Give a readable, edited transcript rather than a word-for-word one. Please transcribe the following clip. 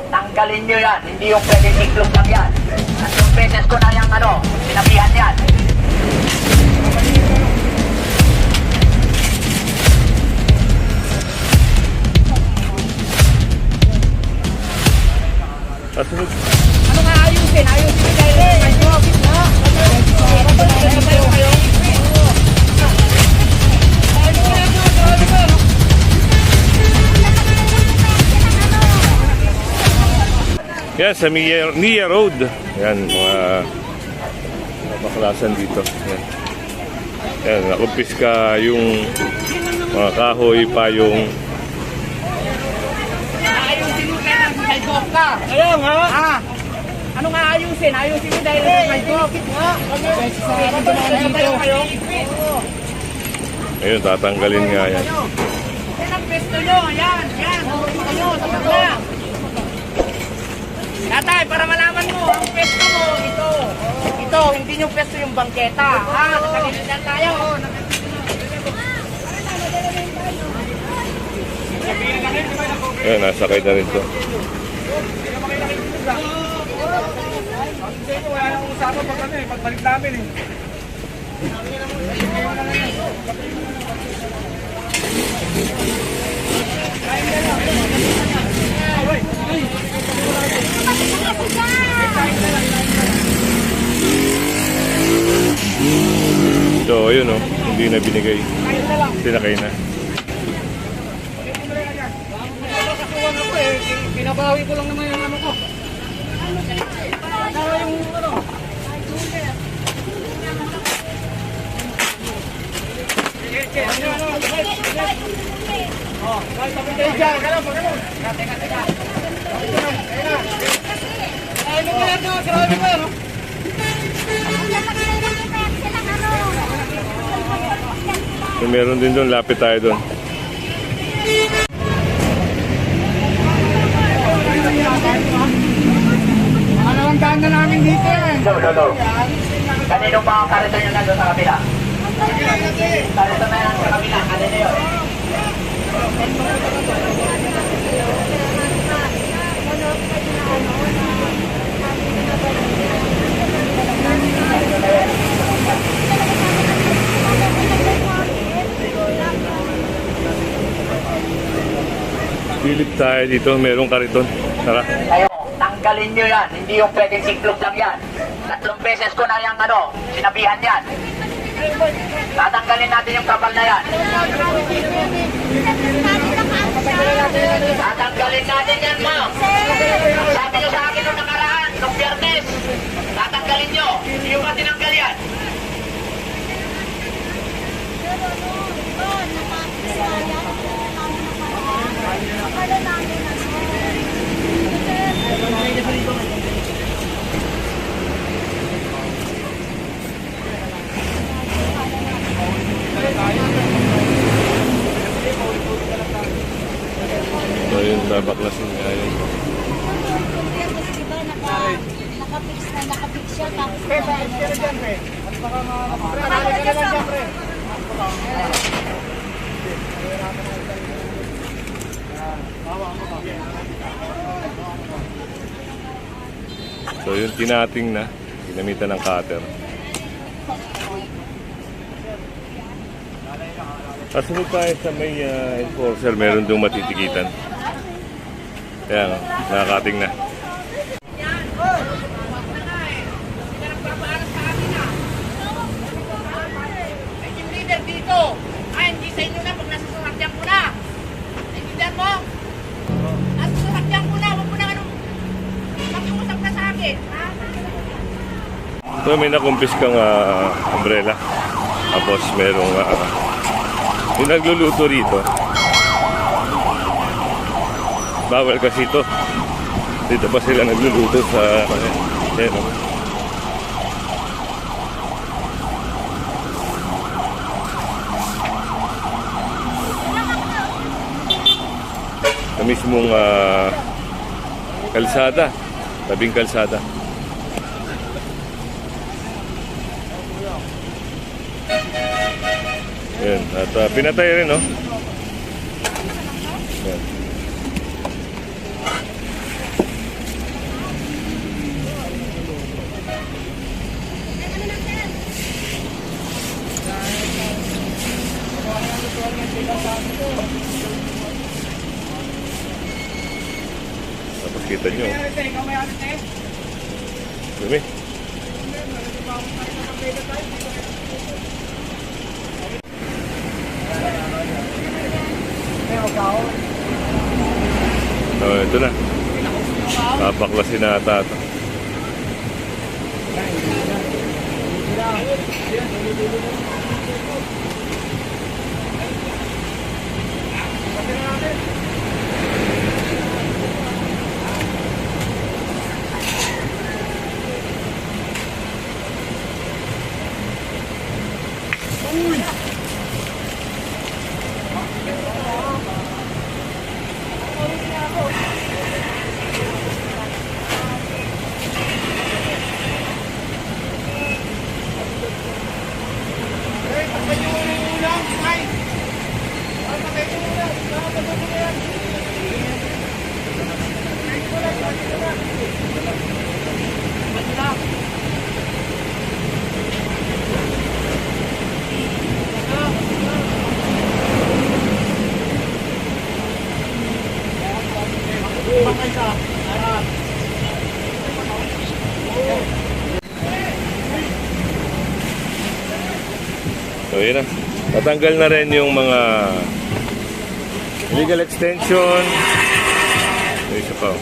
tanggalin nyo yan. Hindi yung pwede iklog lang yan. 3 beses ko na yung sinabihan yan. Kasunod. Ano nga ayusin? Ayusin kayo. Yan, sa Nia Road. Yan, mga baklasan dito. Yan. Yan, nakumpiska yung mga kahoy pa yung... Ayusin mo kayo ng sidewalk ka. Ayun, ha? Ano nga ayusin? Ayusin mo dahil ng sidewalk. Ayun, tatanggalin nga yan. Yan ang pesto nyo. Yan. Yan. Ano, tatanggal. Tatay, para malaman mo, ang pesto mo, ito. Ito, hindi yung pesto yung bangketa. Ha? Nagkalimutan tayo. Ayun, nasakay na rin to. Wala nang usapan pag pagbalik namin eh. So, ayun oh, hindi na binigay. Sinakay na. Nakasuwan ako eh. Pinabawi ko lang naman yung ano ko. Para yung ano. Oh, guys, sabi kayo dyan. Ganun, ganun. Teka. Ay, mo yan doon. Grabe mo yan, no? So, meron din doon, lapit tayo doon. Ang daan na namin dito eh. Go. Kaninong mga karito yung nandun sa kabila? Karito na yan sa kabila. Kanino yun? Pilip tayo dito, merong kariton. Tara. Kayo, tanggalin nyo yan. Hindi yung pwedeng iklog lang yan. 3 beses ko na yung sinabihan yan. Tatanggalin natin yung kapal na yan. Tatanggalin natin yan, ma'am. Sabi nyo sa akin nung nakaraan, nung Biyernes. Tatanggalin nyo. Hindi yung tinanggal yan. So, yun, babaklasin nga yun. Nakapix siya, tapos So, yun, tinating na. Ginamitan ng cutter. Kasunod tayo sa may enforcer, meron doon matitikitan. Ayan, nakakating na. Yung leader dito. Ay, hindi sa inyo na pag nasa sasakyan ko na. Naiintindihan mo? Nasa sasakyan ko na. Huwag mo na makiusap na sa akin. So, may nakumpis kang umbrella. Tapos merong yung nagluluto rito. Bawal kasi ito. Dito pa sila nagluluto sa sa mismong kalsada, tabing kalsada. Yan, at pinatay rin, no? Yan. Tapos kita nyo. Mayari tayo, ikaw mayari tayo. Dumi. Oh, ito na. Papaklasin na ata ito. So yun na. Natanggal na rin yung mga legal extension. May isa pa.